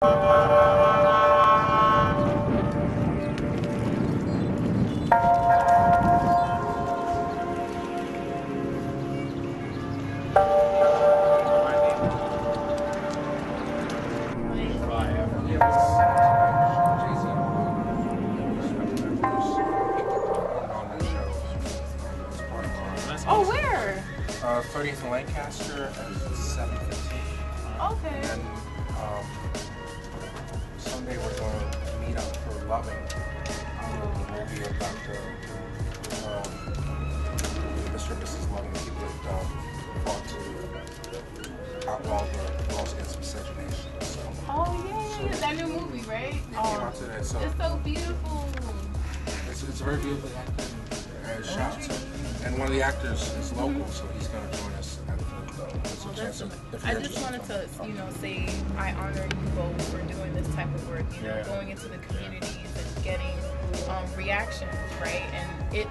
Oh, where? 30th and Lancaster at 7:15. Okay. And then Sunday we're going to meet up for Loving, the movie about Mr. and Mrs. Loving, the people that fought to outlaw the laws against miscegenation. So, Oh yeah, that new movie, right? It came out today, so it's so beautiful. it's very beautifully acted and shot. So, and one of the actors is local, so he's going to join us at the I just wanted to, say I honor you both for doing this type of work. Going into the communities and getting reactions, right? And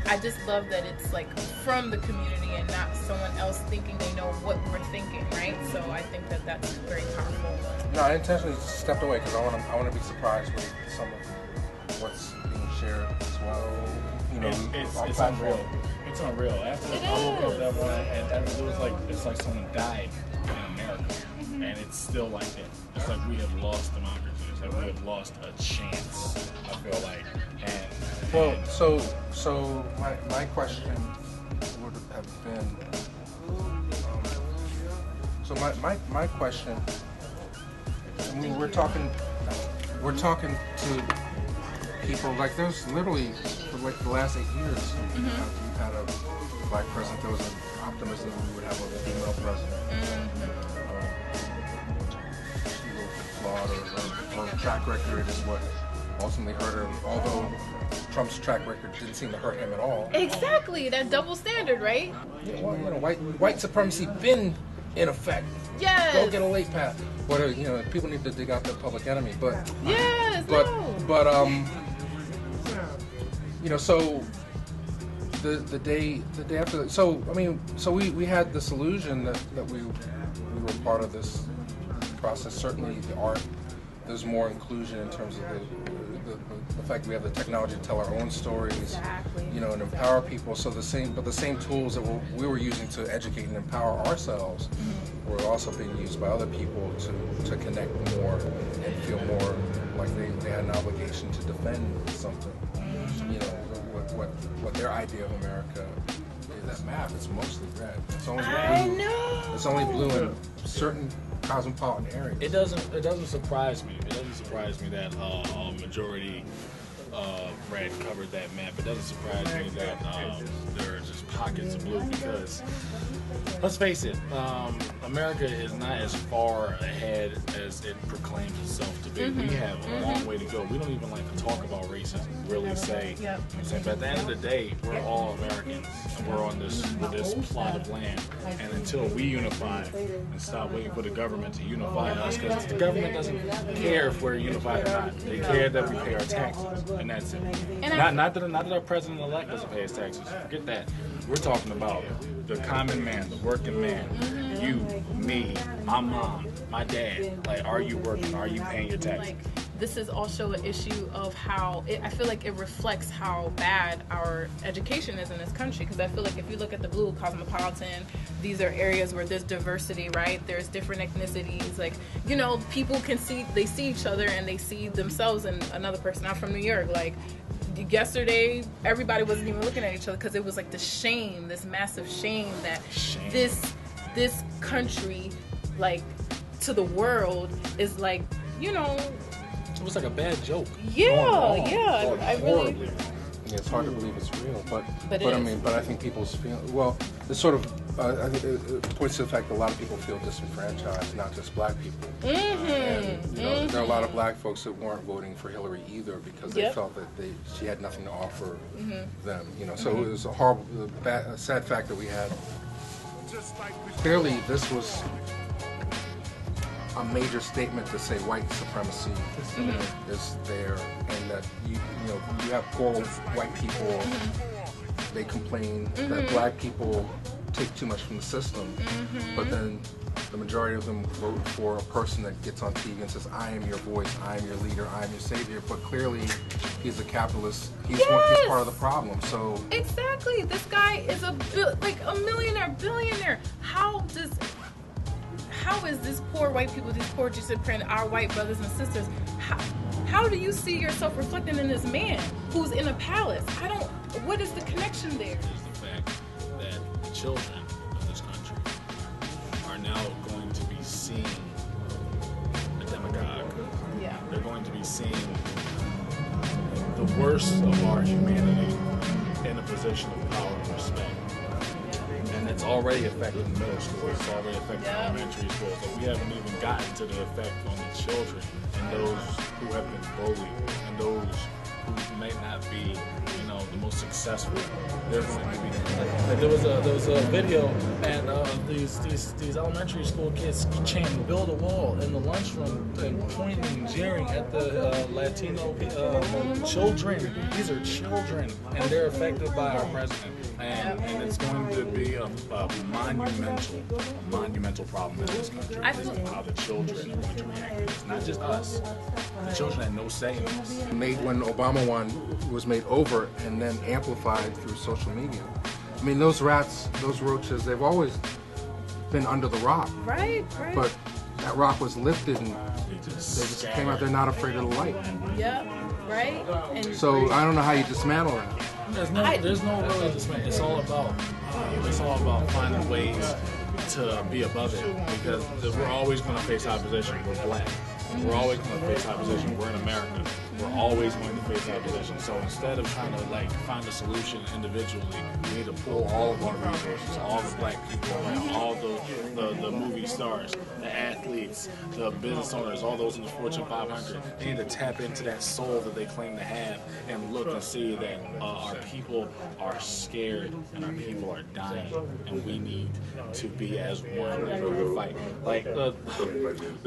I just love that it's like from the community and not someone else thinking they know what we're thinking, right? So I think that that's very powerful. No, I intentionally stepped away because I want to be surprised with some of what's being shared as well. It's unreal. It's unreal. After I woke up that morning, and it was like someone died in America, and it's still like that. It's like we have lost democracy. It's like we have lost a chance. I feel like, so my question would have been, my question. I mean, we're talking to people, like there's literally, for like the last 8 years, we've had a black president. There was an optimism we would have a female president. She was flawed, or her track record is what ultimately hurt her, although Trump's track record didn't seem to hurt him at all. Exactly, that double standard, right? Yeah, well, white supremacy been in effect. Yes. Go get a late pass. But people need to dig out their public enemy. But yes, so the day after that, so we had this illusion that we were part of this process. Certainly the art, there's more inclusion in terms of the fact we have the technology to tell our own stories, and empower people. So the same tools that we were using to educate and empower ourselves were also being used by other people to connect more and feel more like they had an obligation to defend something. What their idea of America is. That map, it's mostly red. It's only blue. I know. It's only blue in certain cosmopolitan areas. it doesn't surprise me. It doesn't surprise me that majority red covered that map. It doesn't surprise me that there are just pockets of blue because, let's face it, America is not as far ahead as it proclaims itself to be. We have a long way to go. We don't even like to talk about racism, really say. But at the end of the day, we're all Americans, and we're on this plot of land. And until we unify and stop waiting for the government to unify us, because the government doesn't care if we're unified or not. They care that we pay our taxes, and that's it. Not that our president-elect doesn't pay his taxes. Forget that. We're talking about the common man, the working man. You, me, my mom, my dad. Like, are you working? Are you paying your taxes? This is also an issue of how I feel like it reflects how bad our education is in this country. Because I feel like if you look at the blue cosmopolitan, these are areas where there's diversity, right? There's different ethnicities. Like, people can see each other and they see themselves in another person. I'm from New York. Like, yesterday, everybody wasn't even looking at each other because it was like this massive shame that this country, like, to the world is like, It was like a bad joke. I really. Yeah, it's hard to believe it's real, but I think people's feel. Well, it's sort of. I think it points to the fact that a lot of people feel disenfranchised, not just black people. And there are a lot of black folks that weren't voting for Hillary either because they felt that she had nothing to offer them. So it was a sad fact that we had. Clearly, this was a major statement to say white supremacy is there, and that you have poor white people. They complain that black people take too much from the system. But then the majority of them vote for a person that gets on TV and says, I am your voice, I am your leader, I am your savior. But clearly, he's a capitalist. He's part of the problem. So exactly, this guy is a millionaire, billionaire. How is this poor white people, these poor Jews, our white brothers and sisters, how do you see yourself reflecting in this man who's in a palace? What is the connection there? Is the fact that the children of this country are now going to be seeing a demagogue. Yeah. They're going to be seeing the worst of our humanity in a position of power and respect. And it's already affecting middle school. It's already affecting elementary schools. But we haven't even gotten to the effect on the children and those who have been bullied and those who may not be, the most successful. They're going to be like there was a video, and these elementary school kids chanting "Build a wall" in the lunchroom and pointing and jeering at the Latino children. These are children, and they're affected by our president. And it's going to be a monumental problem in this country. This is how the children are going to react. It's not just us. The children had no say in this. When Obama won, was made over and then amplified through social media. I mean, those rats, those roaches, they've always been under the rock. Right. But that rock was lifted and they just came out there not afraid of the light. Yep, right. And so I don't know how you dismantle that. There's no really dismantle. It's all about finding ways to be above it, because we're always going to face opposition. We're black. We're always going to face opposition. We're in America. We're always going to face opposition. So instead of trying to find a solution individually, we need to pull all of our resources, all the black people around, all the movie stars, the athletes, the business owners, all those in the Fortune 500. They need to tap into that soul that they claim to have and look and see that our people are scared and our people are dying, and we need to be as one and fight. Like the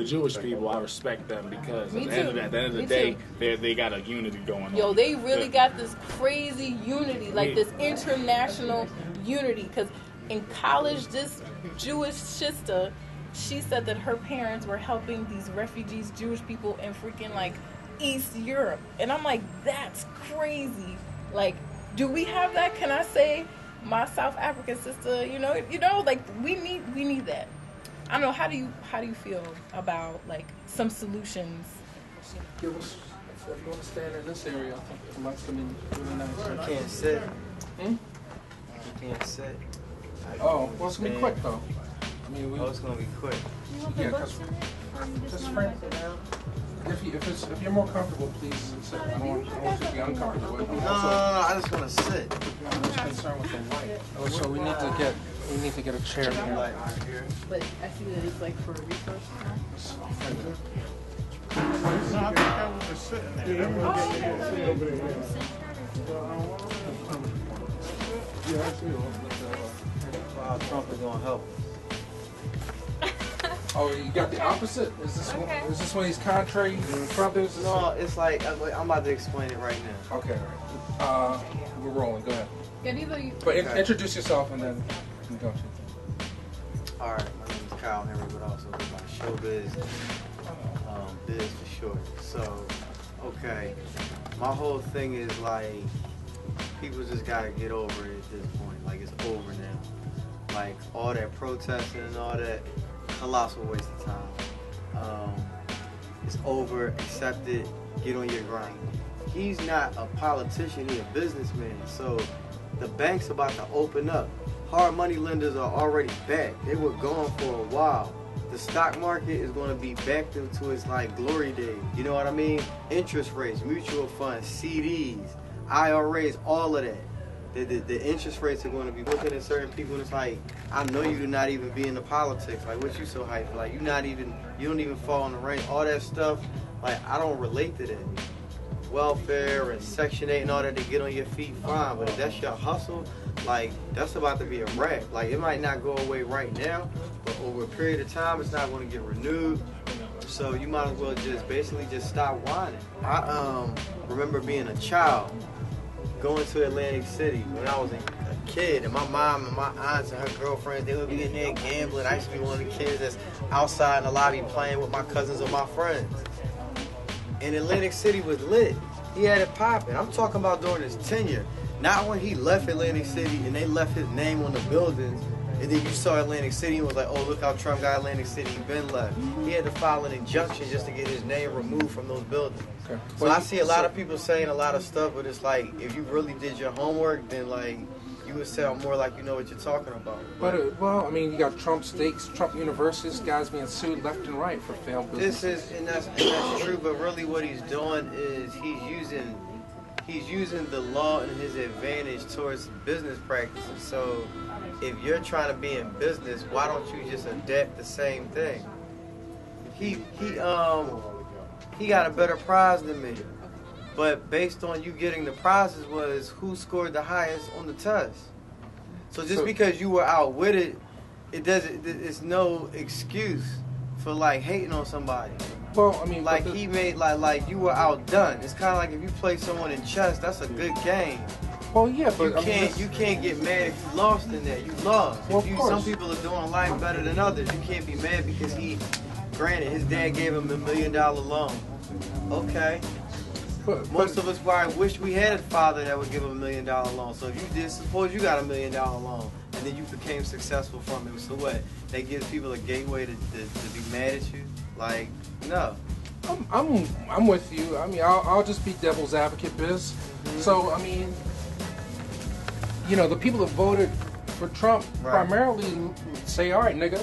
Jewish people, I respect them because at the end of the day, they got a unity going on. Yo, they really got this crazy unity, this international unity. Because in college, this Jewish sister, she said that her parents were helping these refugees, Jewish people in freaking East Europe. And I'm like, that's crazy. Do we have that? Can I say my South African sister, we need that. I don't know, how do you feel about some solutions? Give us, if you want to stand in this area, I think the lights come in really nice. You can't sit. You can't sit. Oh, well, it's going to be quick, though. I mean, it's going to be quick. Yeah, because just frame it now. If you're more comfortable, please sit. I don't want you to be uncomfortable. No, I just want to sit. I'm just concerned with the light. Oh, so we need to get a chair here. But I see that it's for resources now. No, I think I was just sitting there. Yeah, I see. Trump is going to help. Oh, you got the opposite? Is this one of these contrary Trump is? No, it's I'm about to explain it right now. Okay, all right. We're rolling. Go ahead. Yeah, these are you. But introduce yourself and then we go. All right, my name is Kyle Henry, but also my showbiz, biz for short. So, okay, my whole thing is people just gotta get over it at this point. It's over now. All that protesting and all that, colossal waste of time. It's over, accept it, get on your grind. He's not a politician, he's a businessman. So the bank's about to open up. Hard money lenders are already back. They were gone for a while. The stock market is going to be back into its glory days. You know what I mean? Interest rates, mutual funds, CDs, IRAs, all of that. The interest rates are going to be looking at certain people, and it's I know you do not even be in the politics. What you so hyped? You don't even fall in the range. All that stuff, I don't relate to that. Welfare and Section 8 and all that to get on your feet, fine. But if that's your hustle, that's about to be a wrap. It might not go away right now, but over a period of time, it's not going to get renewed. So you might as well just stop whining. I remember being a child, going to Atlantic City when I was a kid, and my mom and my aunts and her girlfriends, they would be in there gambling. I used to be one of the kids that's outside in the lobby playing with my cousins or my friends. And Atlantic City was lit. He had it popping. I'm talking about during his tenure. Not when he left Atlantic City and they left his name on the buildings, and then you saw Atlantic City and was like, oh, look how Trump got Atlantic City, Ben left. He had to file an injunction just to get his name removed from those buildings. Okay. So I see a lot of people saying a lot of stuff, but it's like, if you really did your homework, then like, you would sound more like you know what you're talking about. But well, I mean, you got Trump Steaks, Trump Universities, guys being sued left and right for failed business. That's true, but really what he's doing is he's using the law in his advantage towards business practices. So if you're trying to be in business, why don't you just adapt the same thing? He got a better prize than me. But based on you getting the prizes was who scored the highest on the test. So just because you were outwitted, it's no excuse for like hating on somebody. Well, I mean, like he made like you were outdone. It's kind of like if you play someone in chess, that's a good game. Well, yeah, but you can't get mad if you lost in there. You lost. Well, Some people are doing life better than others. You can't be mad because granted, his dad gave him $1 million loan. Okay. Most of us probably wish we had a father that would give him $1 million loan. So if you did, suppose you got $1 million loan, and then you became successful from it. So what? They give people a gateway to be mad at you? Like, no. I'm with you. I mean, I'll just be devil's advocate, Biz. Mm-hmm. So I mean, you know, the people that voted for Trump primarily say, all right, nigga,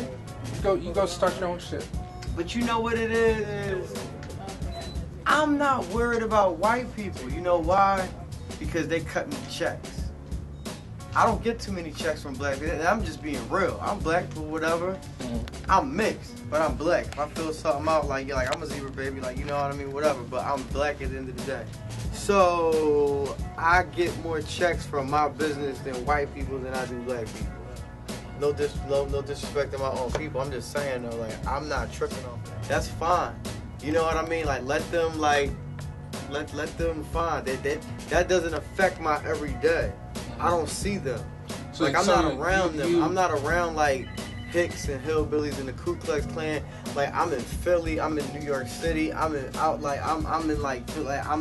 you go start your own shit. But you know what it is? I'm not worried about white people. You know why? Because they cut me checks. I don't get too many checks from black people. I'm just being real. I'm black or whatever. Mm-hmm. I'm mixed, but I'm black. If I feel something out, like I'm a zebra baby, like, you know what I mean, whatever. But I'm black at the end of the day. So I get more checks from my business than white people than I do black people. No disrespect to my own people. I'm just saying though, like, I'm not tripping on that. That's fine. You know what I mean? Like, let them find that doesn't affect my everyday. I don't see them. So, like, I'm not around them. I'm not around like Hicks and hillbillies and the Ku Klux Klan. Like, I'm in Philly. I'm in New York City. I'm in I'm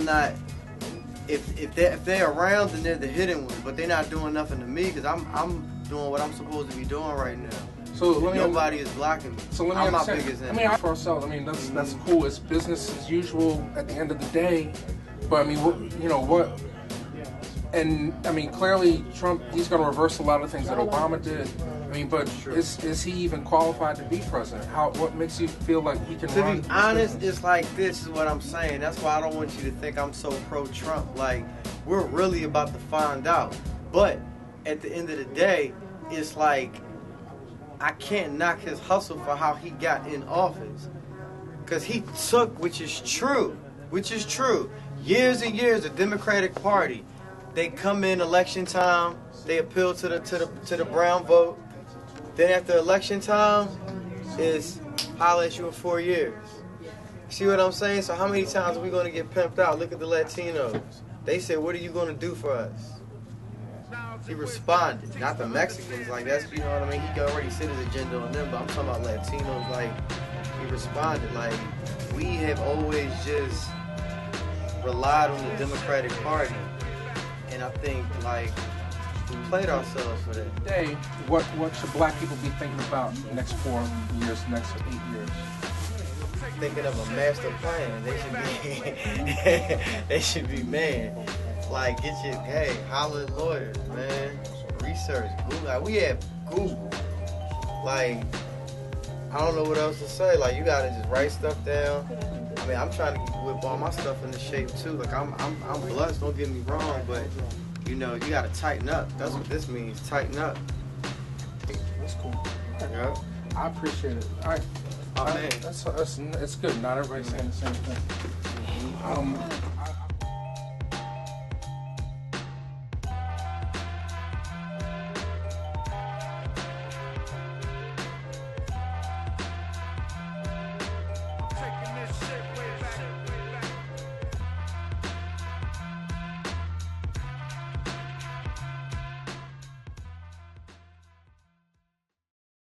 not. If they're around, then they're the hidden ones. But they're not doing nothing to me because I'm doing what I'm supposed to be doing right now. So nobody is blocking me. So I'm my biggest enemy. I mean, for ourselves, I mean, that's cool. It's business as usual at the end of the day. But I mean, what? And I mean, clearly Trump, he's going to reverse a lot of things that Obama did. I mean, but is he even qualified to be president? What makes you feel like he can run? To be honest, it's like this is what I'm saying. That's why I don't want you to think I'm so pro-Trump. Like, we're really about to find out. But at the end of the day, it's like, I can't knock his hustle for how he got in office. Because he took, which is true, years and years, the Democratic Party, they come in election time, they appeal to the brown vote. Then after election time, is holler at you in 4 years. See what I'm saying? So how many times are we going to get pimped out? Look at the Latinos. They said, what are you going to do for us? He responded, not the Mexicans, like that's, you know what I mean? He already set his agenda on them, but I'm talking about Latinos, like, he responded, like, we have always just relied on the Democratic Party, and I think, like, we played ourselves for that. Today, what should black people be thinking about the next 4 years, next 8 years? Thinking of a master plan. They should be man. Like, holler at lawyers, man. Research, Google. Like, we have Google. Like, I don't know what else to say. Like, you gotta just write stuff down. I mean, I'm trying to whip all my stuff into shape too. Like, I'm blessed. Don't get me wrong, but you know, you gotta tighten up. That's what this means. Tighten up. That's cool. Right. Yeah. I appreciate it. All right. Oh, man. That's good. Not everybody's saying the same thing.